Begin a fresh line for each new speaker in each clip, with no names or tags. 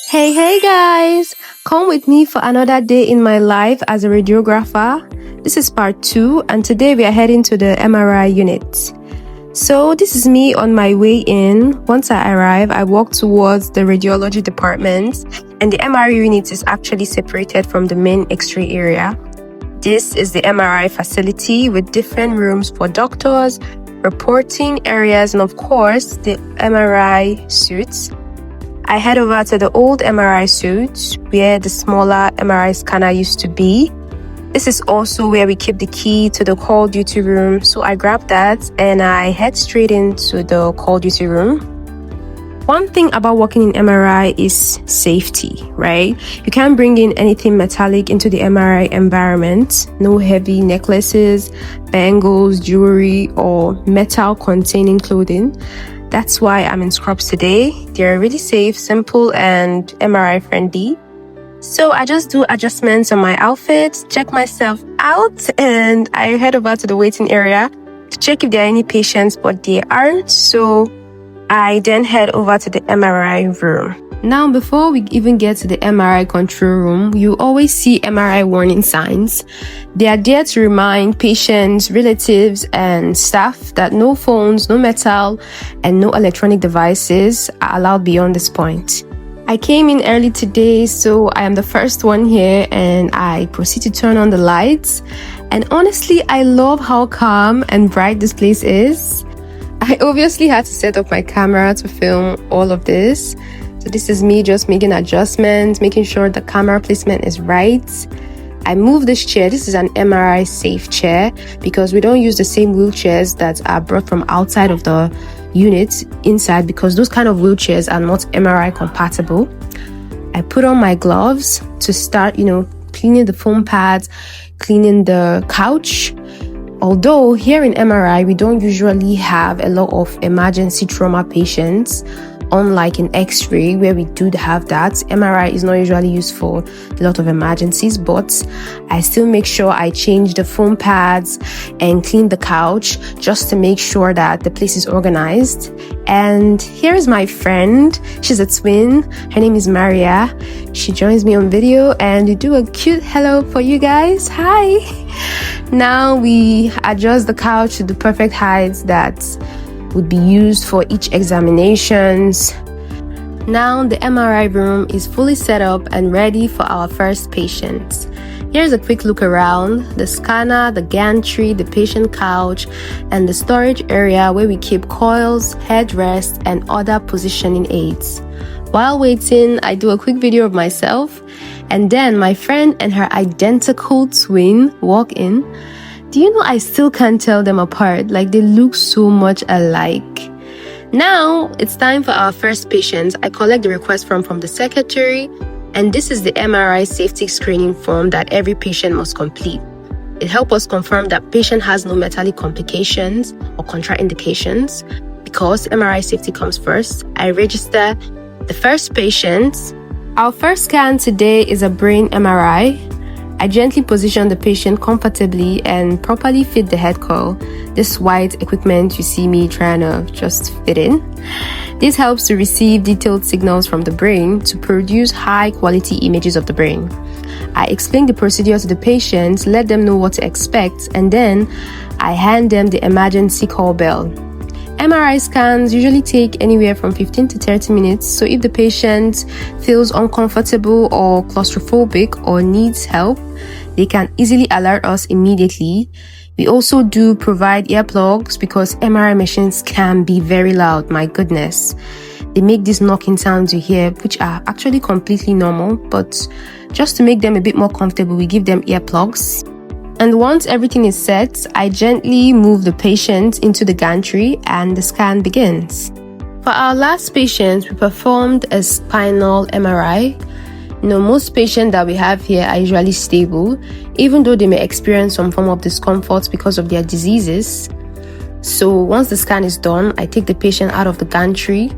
Hey guys! Come with me for another day in my life as a radiographer. This is part 2 and today we are heading to the MRI unit. So this is me on my way in. Once I arrive, I walk towards the radiology department and the MRI unit is actually separated from the main X-ray area. This is the MRI facility with different rooms for doctors, reporting areas and of course the MRI suites. I head over to the old MRI suite where the smaller MRI scanner used to be. This is also where we keep the key to the call duty room. So I grab that and I head straight into the call duty room. One thing about working in MRI is safety, right? You can't bring in anything metallic into the MRI environment. No heavy necklaces, bangles, jewelry, or metal containing clothing. That's why I'm in scrubs today. They're really safe, simple, and MRI friendly. So I just do adjustments on my outfit, check myself out, and I head over to the waiting area to check if there are any patients, but there aren't. So I then head over to the MRI room. Now, before we even get to the MRI control room, you always see MRI warning signs. They are there to remind patients, relatives, and staff that no phones, no metal, and no electronic devices are allowed beyond this point. I came in early today, so I am the first one here, and I proceed to turn on the lights. And honestly, I love how calm and bright this place is. I obviously had to set up my camera to film all of this. So this is me just making adjustments, making sure the camera placement is right. I move this chair. This is an MRI safe chair because we don't use the same wheelchairs that are brought from outside of the unit inside because those kind of wheelchairs are not MRI compatible. I put on my gloves to start, cleaning the foam pads, cleaning the couch. Although here in MRI, we don't usually have a lot of emergency trauma patients. Unlike in X-ray where we do have that, MRI is not usually used for a lot of emergencies, but I still make sure I change the foam pads and clean the couch just to make sure that the place is organized. And here's my friend. She's a twin. Her name is Maria. She joins me on video and we do a cute hello for you guys. Hi! Now we adjust the couch to the perfect height that would be used for each examinations. Now the MRI room is fully set up and ready for our first patient. Here's a quick look around: the scanner, the gantry, the patient couch, and the storage area where we keep coils, headrests, and other positioning aids. While waiting, I do a quick video of myself, and then my friend and her identical twin walk in. Do you know I still can't tell them apart? Like, they look so much alike. Now it's time for our first patient. I collect the request form from the secretary, and this is the MRI safety screening form that every patient must complete. It helps us confirm that patient has no metallic complications or contraindications. Because MRI safety comes first, I register the first patient. Our first scan today is a brain MRI. I gently position the patient comfortably and properly fit the head coil. This white equipment you see me trying to just fit in. This helps to receive detailed signals from the brain to produce high quality images of the brain. I explain the procedure to the patient, let them know what to expect, and then I hand them the emergency call bell. MRI scans usually take anywhere from 15 to 30 minutes, so if the patient feels uncomfortable or claustrophobic or needs help, they can easily alert us immediately. We also do provide earplugs because MRI machines can be very loud, my goodness. They make these knocking sounds you hear, which are actually completely normal, but just to make them a bit more comfortable, we give them earplugs. And once everything is set, I gently move the patient into the gantry and the scan begins. For our last patient, we performed a spinal MRI. Most patients that we have here are usually stable, even though they may experience some form of discomfort because of their diseases. So once the scan is done, I take the patient out of the gantry.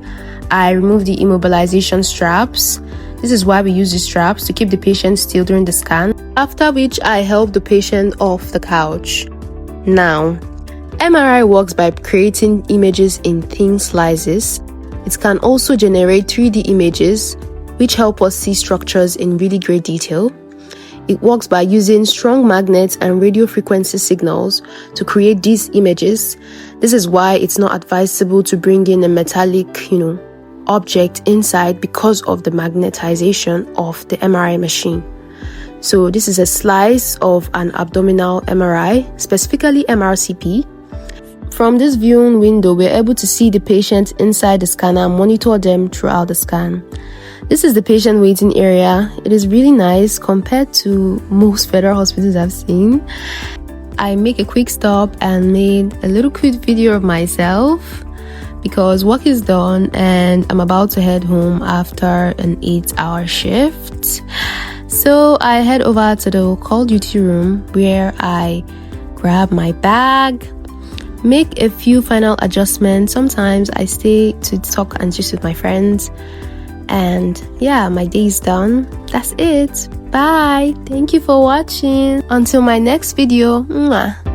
I remove the immobilization straps. This is why we use the straps, to keep the patient still during the scan, after which I help the patient off the couch. Now, MRI works by creating images in thin slices. It can also generate 3D images which help us see structures in really great detail. It works by using strong magnets and radio frequency signals to create these images. This is why it's not advisable to bring in a metallic, object inside because of the magnetization of the MRI machine. So this is a slice of an abdominal MRI, specifically MRCP. From this viewing window, we're able to see the patient inside the scanner and monitor them throughout the scan. This is the patient waiting area. It is really nice compared to most federal hospitals I've seen. I make a quick stop and made a little quick video of myself because work is done and I'm about to head home after an 8-hour shift. So I head over to the call duty room where I grab my bag, make a few final adjustments. Sometimes I stay to talk and just with my friends. And yeah, my day is done. That's it. Bye. Thank you for watching. Until my next video. Mwah.